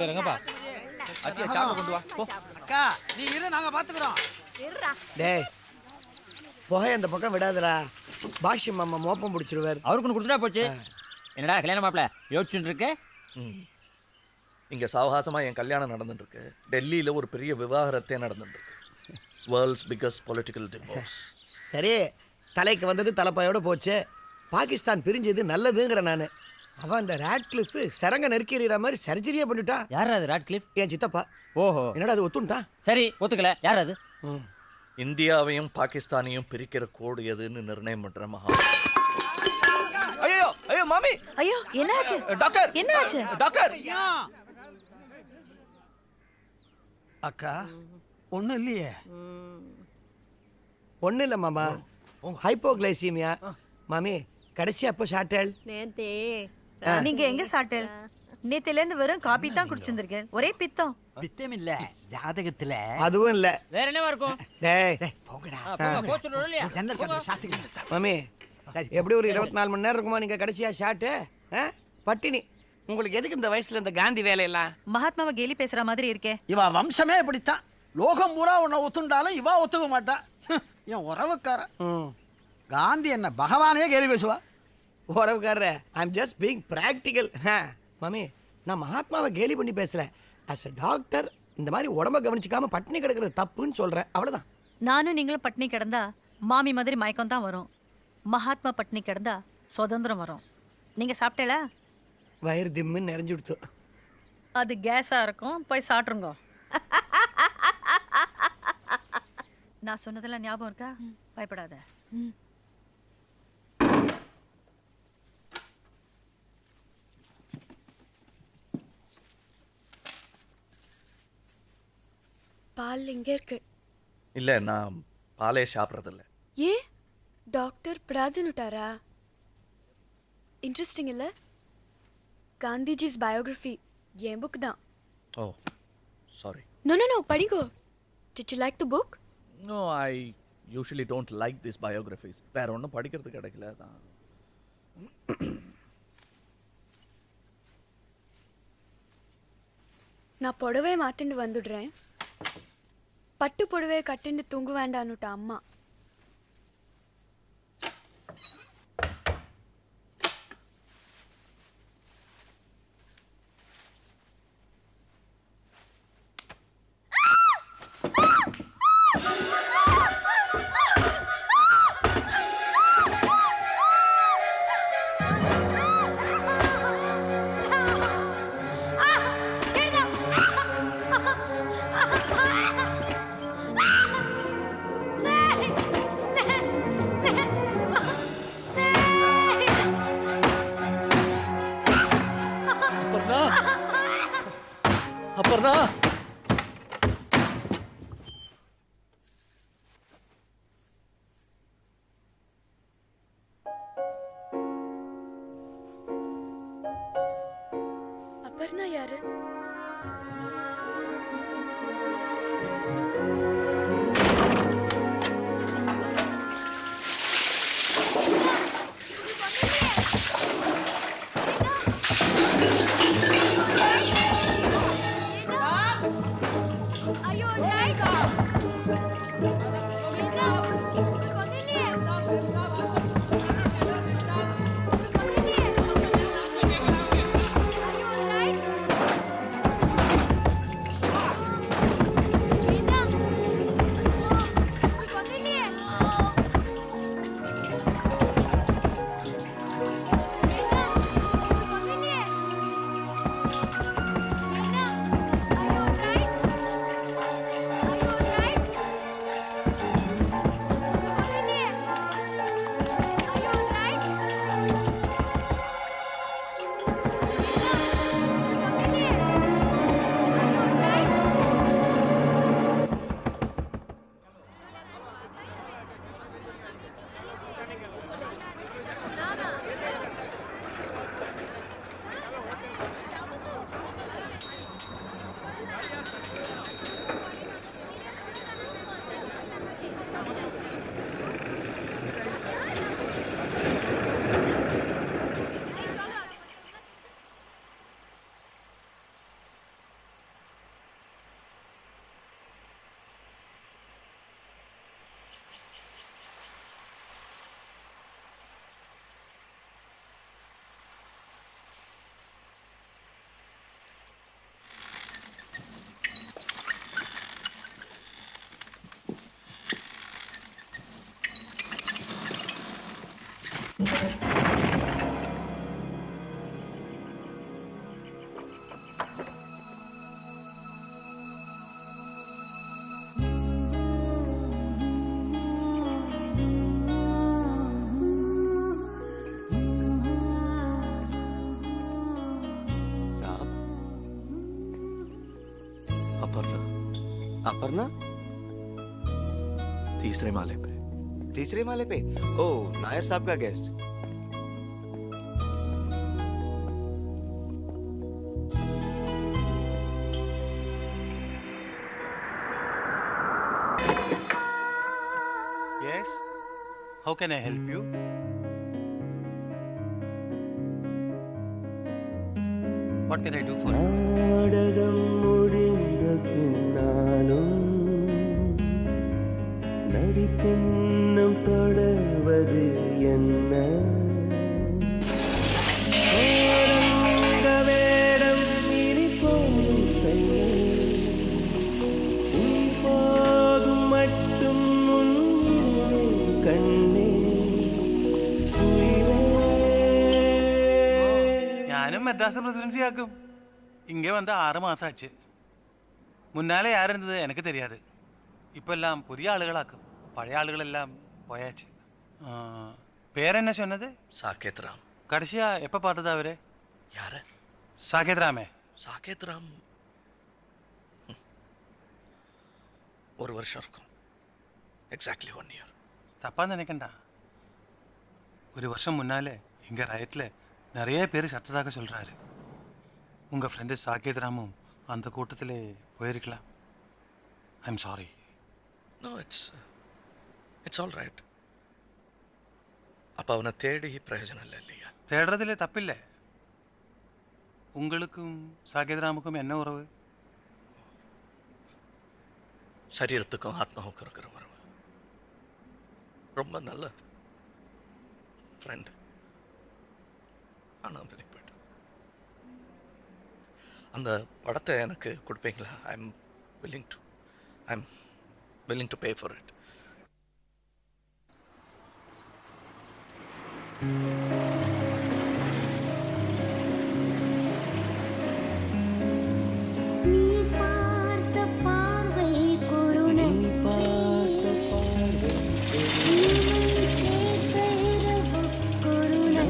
எங்கப்பா அத்தியா சாப்பிட கொண்டு வா போ. அக்கா நீ இரு, நாங்க பாத்துக்கிறோம். டேய் புகை அந்த பக்கம் விடாதடா. பாஷி மாமா மோப்பம் பிடிச்சிருவார். அவருக்கு கொடுத்துட்டா போச்சு. என்னடா கல்யாண மாப்பிள யோசிச்சுட்டு இருக்கு? இங்க சாவகாசமா என் கல்யாணம் நடந்துட்டு இருக்கு. டெல்லியில ஒரு பெரிய விவாகரத்தே நடந்துட்டு இருக்கு. World's biggest political divorce. சரி, தலைக்கு வந்தது தலைப்பாயோட போச்சு. பாகிஸ்தான் பிரிஞ்சது நல்லதுங்கிற நான். அவன் அந்த ராட்கிளிஃப் சரங்க நெருக்கிற மாதிரி சர்ஜரியே பண்ணிட்டான். யார் அது ராட்கிளிஃப்? என் சித்தப்பா. ஓஹோ, என்னடா அது ஒத்துட்டான்? சரி ஒத்துக்கல. யார் அது? இந்தியாவையும் பாகிஸ்தானையும் பிரிக்கிற கோடு எதுன்னு நிர்ணயம் பண்ற மகா. ஐயோ ஐயோ மாமி, ஐயோ என்னாச்சு டாக்டர், என்னாச்சு டாக்டர். அக்கா ஒண்ணும் இல்லையே. ஒன்றும் இல்லை மாமா, ஹைப்போகிளைசீமியா. மாமி கடைசி அப்போ ஷார்டல். நேத்தே நீங்க எங்க சாப்பிட்டேன்? நேத்தில இருந்து வெறும் காபி தான் குடிச்சிருந்திருக்கேன். ஒரே பித்தம். பித்தம் இல்ல, ஜாதகத்துல. அதுவும் இல்லை. வேற என்னவா இருக்கும்? டேய் போங்கடா. போச்சுடணும் இல்லையா? ஜன்னல் கதவை சாத்திக்கலாம். மாமி எப்படி ஒரு 24 மணி நேரம் இருக்குமா நீங்கள் கடைசியா ஷார்ட்டு? பட்டினி. உங்களுக்கு எதுக்கு இந்த வயசுல இந்த காந்தி வேலையெல்லாம்? மகாத்மாவை கேலி பேசுற மாதிரி இருக்கே. இவ வம்சமே இப்படித்தான். லோகம் பூரா உன்னை ஒத்துண்டாலும் இவ ஒத்துக்க மாட்டா. என் உறவுக்கார காந்தி என்ன பகவானே கேலி பேசுவா. உறவுக்காரர, ஐம் ஜஸ்ட் பீங் ப்ராக்டிக்கல். மாமி நான் மகாத்மாவை கேலி பண்ணி பேசல. அஸ் அ டாக்டர் இந்த மாதிரி உடம்ப கவனிச்சிக்காம பட்டினி கிடக்கிறது தப்புன்னு சொல்றேன், அவ்வளவுதான். நானும் நீங்களும் பட்னி கிடந்தா மாமி மாதிரி மயக்கம் தான் வரும். மகாத்மா பட்னி கிடந்தா சுதந்திரம் வரும். நீங்க சாப்பிட்டல? வயிறு திம்முன்னு நிறைஞ்சு விடுத்து. அது கேஸா இருக்கும், போய் சாப்பிட்ருங்க. நான் சொன்னதெல்லாம் ஞாபகம் இருக்கா? பயப்படாத. பால் இங்க இருக்கு. இல்ல நான் பாலே சாப்பிட்றது இல்ல. ஏ டாக்டர் பிராதுனுட்டாரா? இன்ட்ரெஸ்டிங் இல்ல? காந்திஜிஸ் பயோகிராஃபி என் புக் தான். Oh sorry. நோ படிங்கோ. Did you like the book? No, I usually don't like these biographies. வேற ஒன்றும் படிக்கிறது கிடைக்கல தான். நான் புடவை மாத்திண்டு வந்துடுறேன். பட்டு புடவை கட்டிண்டு தூங்க வேண்டான்னுட்டா அம்மா. அப்புறம்னா அப்பர்ணா யாரு? साहब अपर्णा अपर्णा तीसरे माले पे। तीसरे माले पे। ओ नायर साहब का guest. Yes? How can I help you? What can I do for you? நாடகம் முடிந்த பின்னாலும் நடிப்பின்னும் தொடர்வது என்ன ஓரங்க வேடம் இனி போகும் கண்ணே நீ போகும் மட்டும் முன்னே கண்ணே உயிரே ഞാനും മദ്രാസ് പ്രസിഡൻസി ആക്കും ഇங்கே வந்து 6 மாசம் ஆச்சு முன்னாலே யார் இருந்தது எனக்கு தெரியாது இப்போ எல்லாம் புதிய ஆளுகளாக்கும் பழைய ஆளுகளெல்லாம் போயாச்சு பேர் என்ன சொன்னது साकेत राम। கடைசியா எப்போ பார்த்தது அவரு यार சாகேத் ராமே साकेत राम ஒரு வருஷம் இருக்கும், எக்ஸாக்ட்லி 1 year. தப்பா நினைக்கண்டா ஒரு வருஷம் முன்னாலே இங்கே ரயட்டில் நிறைய பேர் சத்ததாக சொல்கிறாரு. உங்கள் ஃப்ரெண்டு சாகேத் ராமும் அந்த கூட்டத்தில் போயிருக்கலாம். I'm sorry. No, it's all right. அப்போ அவனை தேடி பிரயோஜனம் இல்லை இல்லையா? தேடுறதுல தப்பில்லை. உங்களுக்கும் சாகேத் ராமுக்கும் என்ன உறவு? சரீரத்துக்கும் ஆத்மாவுக்கும் இருக்கிற உறவு. ரொம்ப நல்ல ஃப்ரெண்டு. ஆனால் வெளிப்பட்டு அந்த படத்தை எனக்கு கொடுப்பீங்களா? I'm willing to pay for it. நீ பார்த்த பார்வை குருணை பார்த்த பார்வை சேர்த்த இரவு குருணை